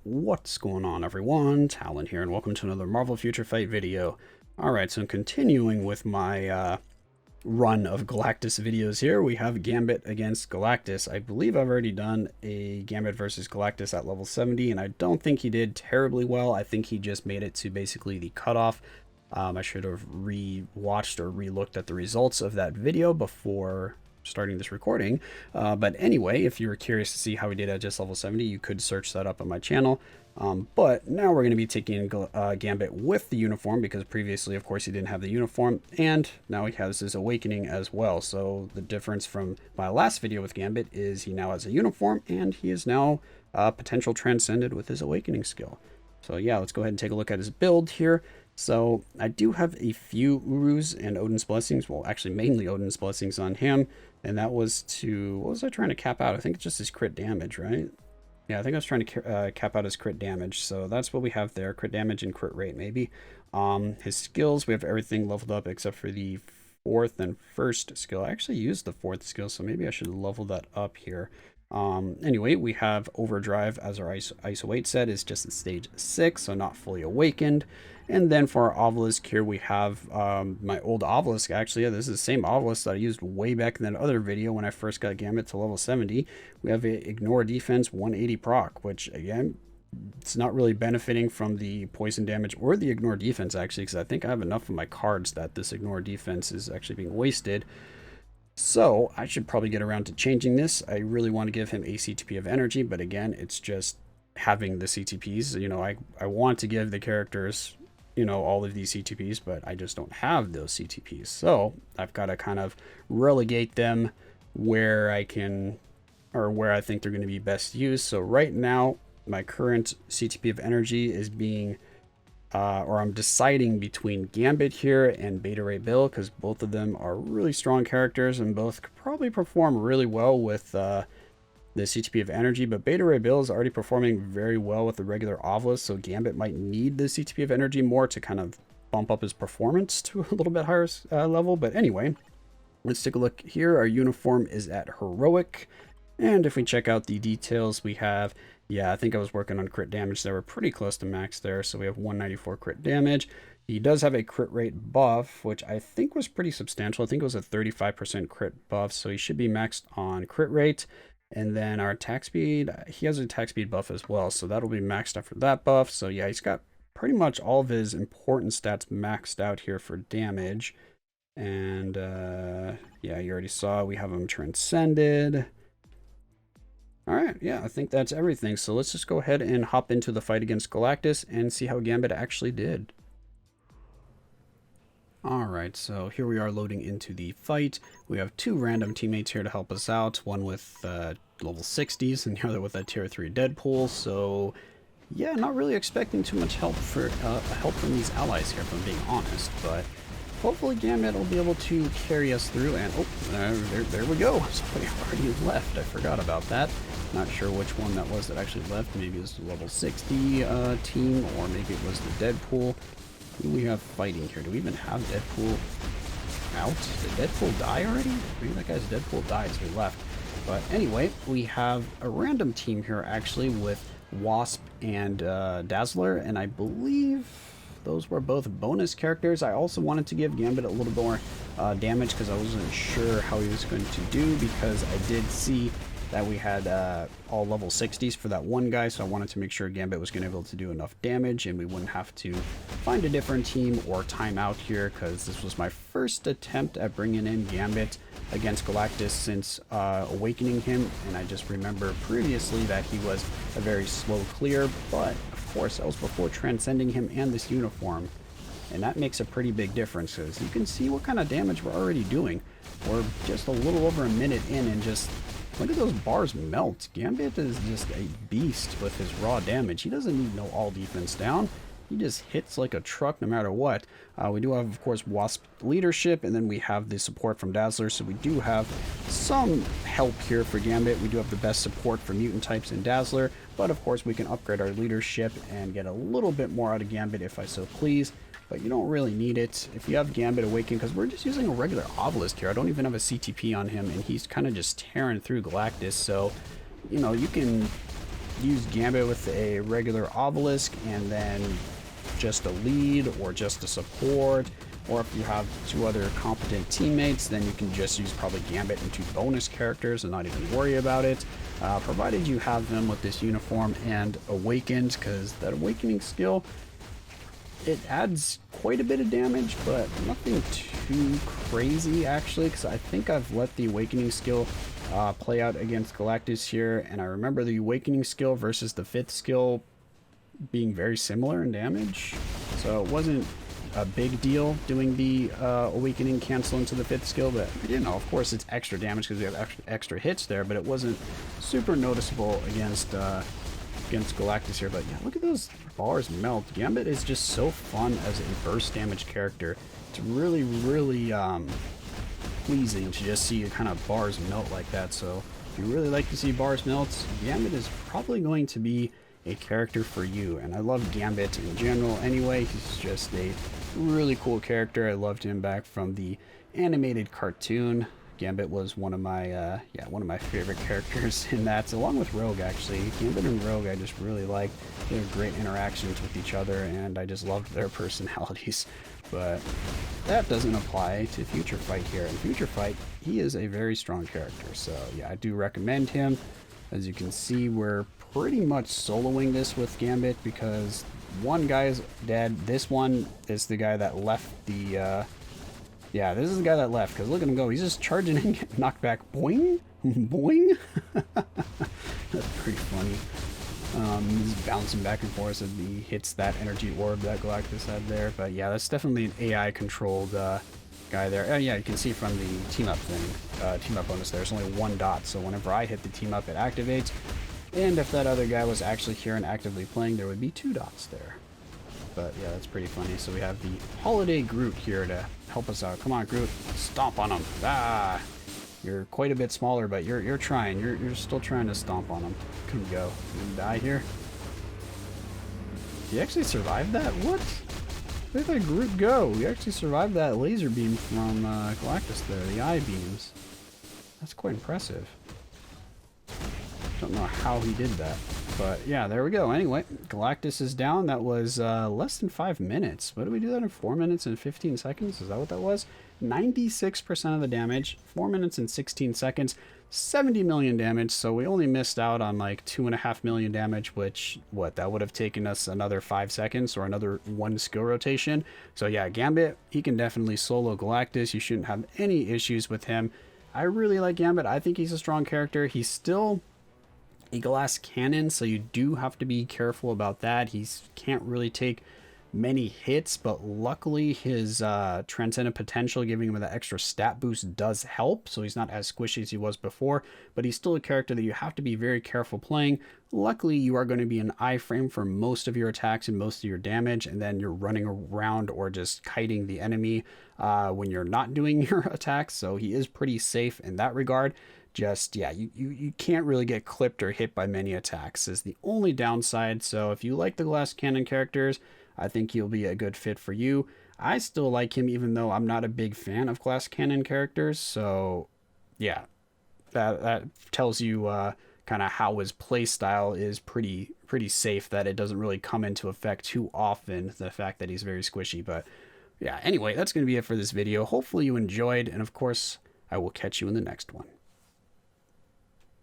What's going on, everyone? Talen here, and welcome to another Marvel Future Fight video. Alright, so continuing with my run of Galactus videos here, we have Gambit against Galactus. I believe I've already done a Gambit versus Galactus at level 70, and I don't think he did terribly well. I think he just made it to basically the cutoff. I should have re-watched or re-looked at the results of that video before starting this recording, but anyway, if you were curious to see how we did at just level 70, you could search that up on my channel. But now we're going to be taking Gambit with the uniform, because previously, of course, he didn't have the uniform, and now he has his awakening as well. So the difference from my last video with Gambit is he now has a uniform, and he is now potential transcended with his awakening skill. So yeah, let's go ahead and take a look at his build here. So I do have a few Urus and Odin's Blessings, well, actually mainly Odin's Blessings on him, and that was to, what was I trying to cap out? I think it's just his crit damage, right? Yeah, I think I was trying to cap out his crit damage, so that's what we have there, crit damage and crit rate maybe. His skills, we have everything leveled up except for the fourth and first skill. I actually used the fourth skill, so maybe I should level that up here. Anyway, we have Overdrive as our ISO 8 set is just at stage 6, so not fully awakened. And then for our Obelisk here, we have my old Obelisk. Actually, yeah, this is the same Obelisk that I used way back in that other video when I first got Gambit to level 70. We have a Ignore Defense 180 proc, which again, it's not really benefiting from the poison damage or the Ignore Defense actually, because I think I have enough of my cards that this Ignore Defense is actually being wasted. So I should probably get around to changing this. I really want to give him a CTP of energy, but again, it's just having the CTPs. You know, I want to give the characters, you know, all of these CTPs, but I just don't have those CTPs. So I've got to kind of relegate them where I can, or where I think they're going to be best used. So right now, my current CTP of energy is being or I'm deciding between Gambit here and Beta Ray Bill, because both of them are really strong characters and both could probably perform really well with the CTP of energy. But Beta Ray Bill is already performing very well with the regular Obelisk, so Gambit might need the CTP of energy more to kind of bump up his performance to a little bit higher level. But anyway, let's take a look here. Our uniform is at Heroic, and if we check out the details, we have, yeah, I think I was working on crit damage. They were pretty close to max there. So we have 194 crit damage. He does have a crit rate buff, which I think was pretty substantial. I think it was a 35% crit buff. So he should be maxed on crit rate. And then our attack speed, he has an attack speed buff as well. So that'll be maxed out for that buff. So yeah, he's got pretty much all of his important stats maxed out here for damage. And yeah, you already saw we have him transcended. All right, yeah, I think that's everything. So let's just go ahead and hop into the fight against Galactus and see how Gambit actually did. All right, so here we are loading into the fight. We have two random teammates here to help us out, one with level 60s and the other with a tier 3 Deadpool. So yeah, not really expecting too much help from these allies here, if I'm being honest, but hopefully Gambit will be able to carry us through. And oh, there we go. Somebody already left. I forgot about that. Not sure which one that was that actually left. Maybe it was the level 60 team, or maybe it was the Deadpool. Who do we have fighting here? Do we even have Deadpool out? Did Deadpool die already? Maybe that guy's Deadpool died, so he left. But anyway, we have a random team here actually with Wasp and Dazzler, and I believe those were both bonus characters. I also wanted to give Gambit a little more damage because I wasn't sure how he was going to do, because I did see that we had all level 60s for that one guy, so I wanted to make sure Gambit was going to be able to do enough damage and we wouldn't have to find a different team or time out here, because this was my first attempt at bringing in Gambit against Galactus since awakening him, and I just remember previously that he was a very slow clear, but of course that was before transcending him and this uniform, and that makes a pretty big difference, because you can see what kind of damage we're already doing. We're just a little over a minute in, and just look at those bars melt. Gambit is just a beast with his raw damage. He doesn't need no all defense down. He just hits like a truck no matter what. We do have, of course, Wasp leadership, and then we have the support from Dazzler, so we do have some help here for Gambit. We do have the best support for mutant types in Dazzler, but of course we can upgrade our leadership and get a little bit more out of Gambit if I so please. But you don't really need it if you have Gambit Awaken, because we're just using a regular Obelisk here. I don't even have a CTP on him, and he's kind of just tearing through Galactus, so you know, you can use Gambit with a regular obelisk and then just a lead or just a support, or if you have two other competent teammates, then you can just use probably Gambit and two bonus characters and not even worry about it, provided you have them with this uniform and awakened, because that awakening skill, it adds quite a bit of damage, but nothing too crazy actually, because I think I've let the awakening skill play out against Galactus here, and I remember the awakening skill versus the 5th skill being very similar in damage, so it wasn't a big deal doing the awakening cancel into the 5th skill, but you know, of course it's extra damage because we have extra hits there, but it wasn't super noticeable against Galactus here. But yeah, look at those bars melt. Gambit is just so fun as a burst damage character. It's really pleasing to just see kind of bars melt like that. So if you really like to see bars melt, Gambit is probably going to be a character for you. And I love Gambit in general anyway. He's just a really cool character. I loved him back from the animated cartoon. Gambit was one of my favorite characters in that, along with Rogue actually. Gambit and Rogue I just really liked. They had great interactions with each other, and I just loved their personalities. But that doesn't apply to Future Fight here. In Future Fight, he is a very strong character, so yeah, I do recommend him. As you can see, we're pretty much soloing this with Gambit because one guy's dead. This one is the guy that left the yeah, this is the guy that left, because look at him go. He's just charging and getting knocked back. Boing! Boing! That's pretty funny. He's bouncing back and forth as he hits that energy orb that Galactus had there. But yeah, that's definitely an AI-controlled guy there. Oh yeah, you can see from the team-up thing, team-up bonus there's only one dot, so whenever I hit the team-up, it activates. And if that other guy was actually here and actively playing, there would be 2 dots there. But yeah, that's pretty funny. So we have the Holiday Groot here to help us out. Come on, Groot, stomp on him. Ah, you're quite a bit smaller, but you're trying. You're still trying to stomp on him. Couldn't go. You gonna die here? He actually survived that? What? Where did that Groot go? He actually survived that laser beam from Galactus there, the eye beams. That's quite impressive. Don't know how he did that, but yeah, there we go. Anyway, Galactus is down. That was less than 5 minutes. What did we do that in 4 minutes and 15 seconds? Is that what that was? 96% of the damage, 4 minutes and 16 seconds, 70 million damage. So we only missed out on like 2.5 million damage, which that would have taken us another 5 seconds or another 1 skill rotation. So yeah, Gambit, he can definitely solo Galactus. You shouldn't have any issues with him. I really like Gambit. I think he's a strong character. He's still a glass cannon, so you do have to be careful about that. He can't really take many hits, but luckily his transcendent potential, giving him that extra stat boost, does help, so he's not as squishy as he was before, but he's still a character that you have to be very careful playing. Luckily, you are going to be in iframe for most of your attacks and most of your damage, and then you're running around or just kiting the enemy when you're not doing your attacks, so he is pretty safe in that regard. Just, yeah, you can't really get clipped or hit by many attacks is the only downside. So if you like the glass cannon characters, I think he'll be a good fit for you. I still like him, even though I'm not a big fan of glass cannon characters. So yeah, that tells you kind of how his play style is pretty safe, that it doesn't really come into effect too often, the fact that he's very squishy. But yeah, anyway, that's going to be it for this video. Hopefully you enjoyed, and of course I will catch you in the next one.